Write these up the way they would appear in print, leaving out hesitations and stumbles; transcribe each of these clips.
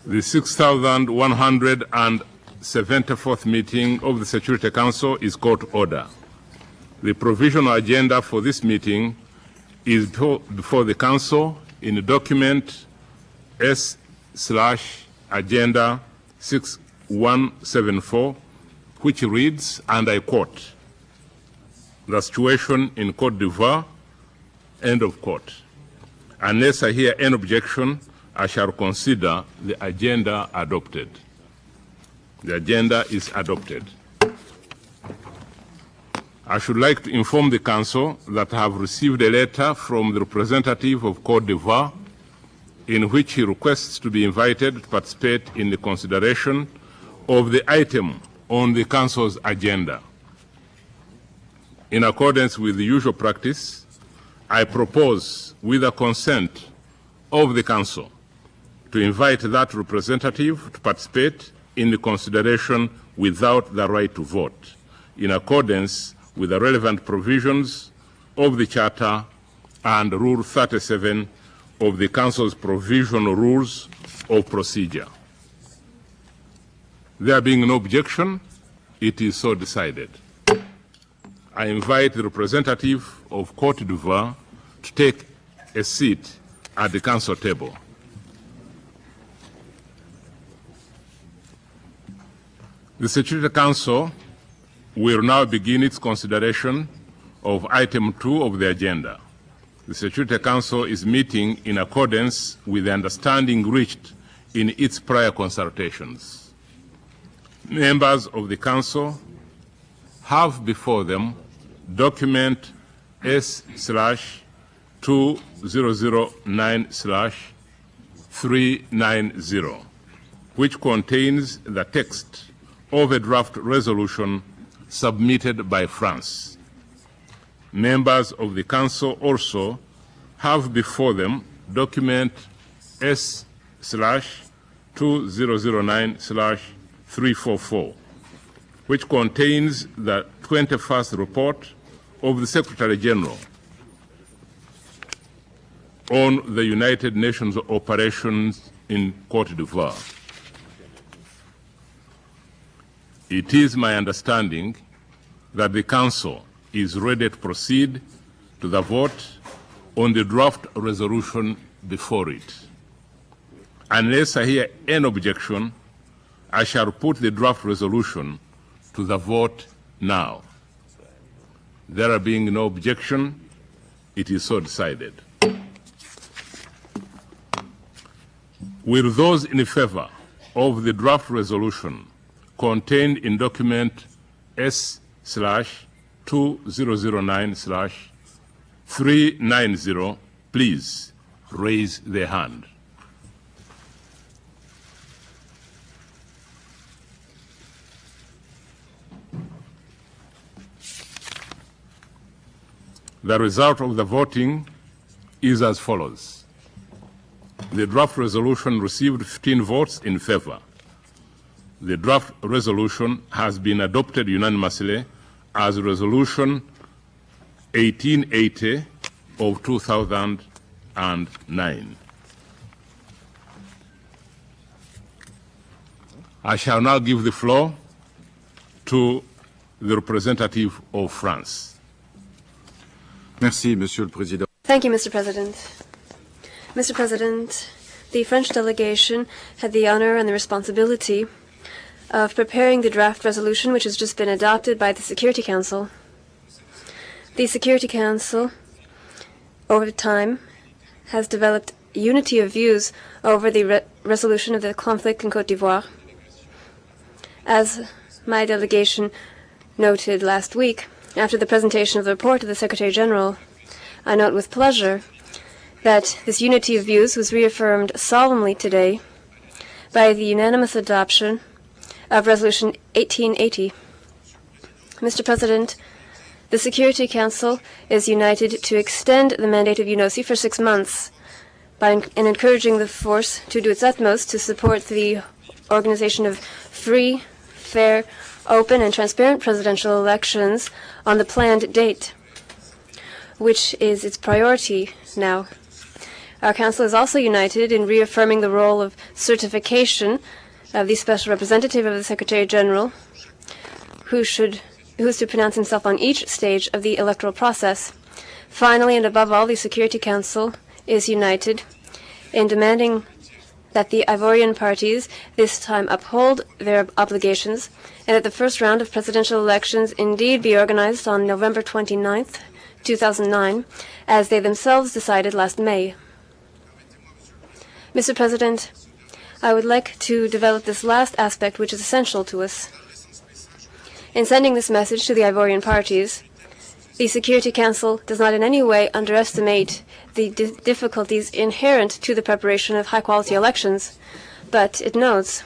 The 6,174th meeting of the Security Council is called to order. The provisional agenda for this meeting is before the Council in the document S/Agenda 6174, which reads, and I quote, "The situation in Côte d'Ivoire," end of quote. Unless I hear any objection, I shall consider the agenda adopted. The agenda is adopted. I should like to inform the Council that I have received a letter from the representative of Côte d'Ivoire in which he requests to be invited to participate in the consideration of the item on the Council's agenda. In accordance with the usual practice, I propose, with the consent of the Council, to invite that representative to participate in the consideration without the right to vote, in accordance with the relevant provisions of the Charter and Rule 37 of the Council's Provisional Rules of Procedure. There being no objection, it is so decided. I invite the representative of Côte d'Ivoire to take a seat at the Council table. The Security Council will now begin its consideration of item 2 of the agenda. The Security Council is meeting in accordance with the understanding reached in its prior consultations. Members of the Council have before them document S/2009/390, which contains the text of a draft resolution submitted by France. Members of the Council also have before them document S/2009/344, which contains the 21st report of the Secretary General on the United Nations operations in Côte d'Ivoire. It is my understanding that the Council is ready to proceed to the vote on the draft resolution before it. Unless I hear any objection, I shall put the draft resolution to the vote now. There being no objection, it is so decided. Will those in favor of the draft resolution contained in document S/2009/390, please raise their hand. The result of the voting is as follows. The draft resolution received 15 votes in favor. The draft resolution has been adopted unanimously as Resolution 1880 of 2009. I shall now give the floor to the representative of France. Merci, Monsieur le Président. Thank you, Mr. President. Mr. President, the French delegation had the honor and the responsibility of preparing the draft resolution which has just been adopted by the Security Council. The Security Council, over time, has developed unity of views over the resolution of the conflict in Côte d'Ivoire. As my delegation noted last week, after the presentation of the report of the Secretary General, I note with pleasure that this unity of views was reaffirmed solemnly today by the unanimous adoption of Resolution 1880. Mr. President, the Security Council is united to extend the mandate of UNOSI for 6 months by encouraging the force to do its utmost to support the organization of free, fair, open and transparent presidential elections on the planned date, which is its priority now. Our Council is also united in reaffirming the role of certification of the Special Representative of the Secretary General, who is to pronounce himself on each stage of the electoral process. Finally, and above all, the Security Council is united in demanding that the Ivorian parties this time uphold their obligations and that the first round of presidential elections indeed be organized on November 29th, 2009, as they themselves decided last May. Mr. President, I would like to develop this last aspect, which is essential to us. In sending this message to the Ivorian parties, the Security Council does not in any way underestimate the difficulties inherent to the preparation of high-quality elections, but it notes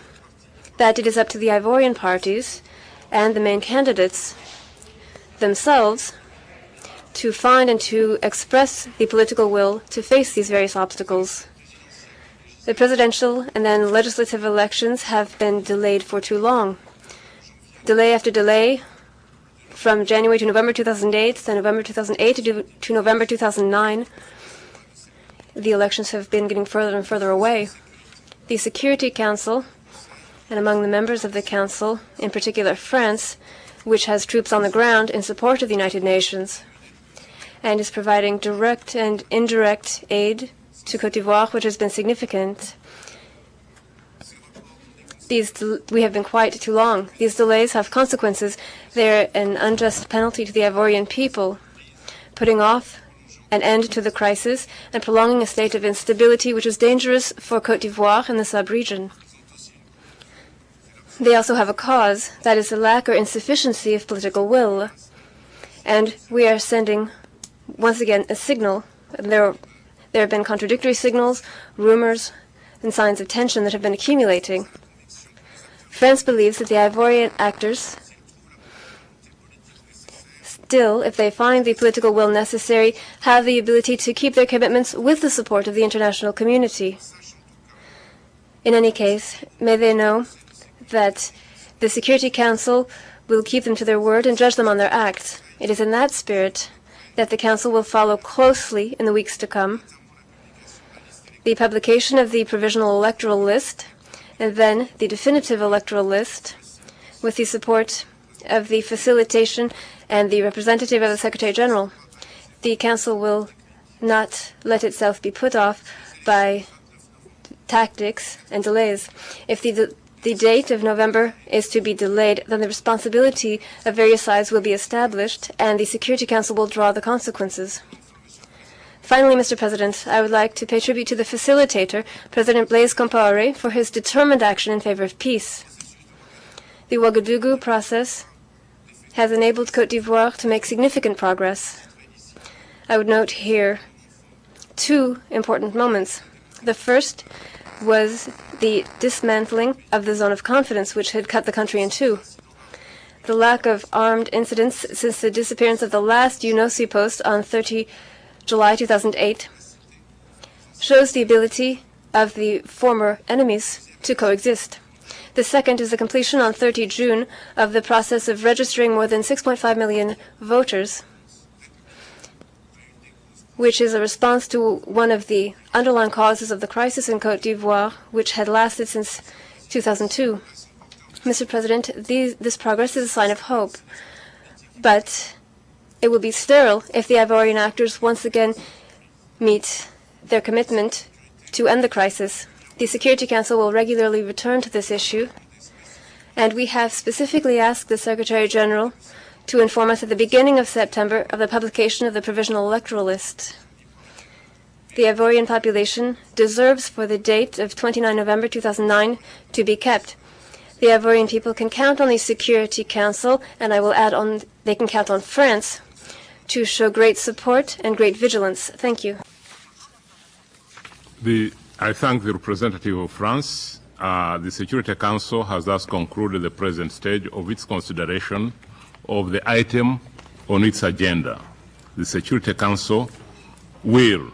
that it is up to the Ivorian parties and the main candidates themselves to find and to express the political will to face these various obstacles. The presidential and then legislative elections have been delayed for too long. Delay after delay, from January to November 2008, then November 2008 to November 2009, the elections have been getting further and further away. The Security Council, and among the members of the Council, in particular France, which has troops on the ground in support of the United Nations, and is providing direct and indirect aid to Côte d'Ivoire, which has been significant. We have been quite too long. These delays have consequences. They're an unjust penalty to the Ivorian people, putting off an end to the crisis and prolonging a state of instability which is dangerous for Côte d'Ivoire and the sub-region. They also have a cause, that is the lack or insufficiency of political will. And we are sending, once again, a signal. There have been contradictory signals, rumors, and signs of tension that have been accumulating. France believes that the Ivorian actors still, if they find the political will necessary, have the ability to keep their commitments with the support of the international community. In any case, may they know that the Security Council will keep them to their word and judge them on their acts. It is in that spirit that the Council will follow closely in the weeks to come the publication of the provisional electoral list and then the definitive electoral list with the support of the facilitation and the representative of the Secretary General. The Council will not let itself be put off by tactics and delays. If the date of November is to be delayed, then the responsibility of various sides will be established and the Security Council will draw the consequences. Finally, Mr. President, I would like to pay tribute to the facilitator, President Blaise Compaoré, for his determined action in favor of peace. The Ouagadougou process has enabled Côte d'Ivoire to make significant progress. I would note here two important moments. The first was the dismantling of the zone of confidence, which had cut the country in two. The lack of armed incidents since the disappearance of the last UNOC post on 30 July 2008 shows the ability of the former enemies to coexist. The second is the completion on 30 June of the process of registering more than 6.5 million voters, which is a response to one of the underlying causes of the crisis in Côte d'Ivoire, which had lasted since 2002. Mr. President, this progress is a sign of hope, but it will be sterile if the Ivorian actors once again meet their commitment to end the crisis. The Security Council will regularly return to this issue, and we have specifically asked the Secretary General to inform us at the beginning of September of the publication of the provisional electoral list. The Ivorian population deserves for the date of 29 November 2009 to be kept. The Ivorian people can count on the Security Council, and I will add on they can count on France to show great support and great vigilance. Thank you. I thank the representative of France. The Security Council has thus concluded the present stage of its consideration of the item on its agenda. The Security Council will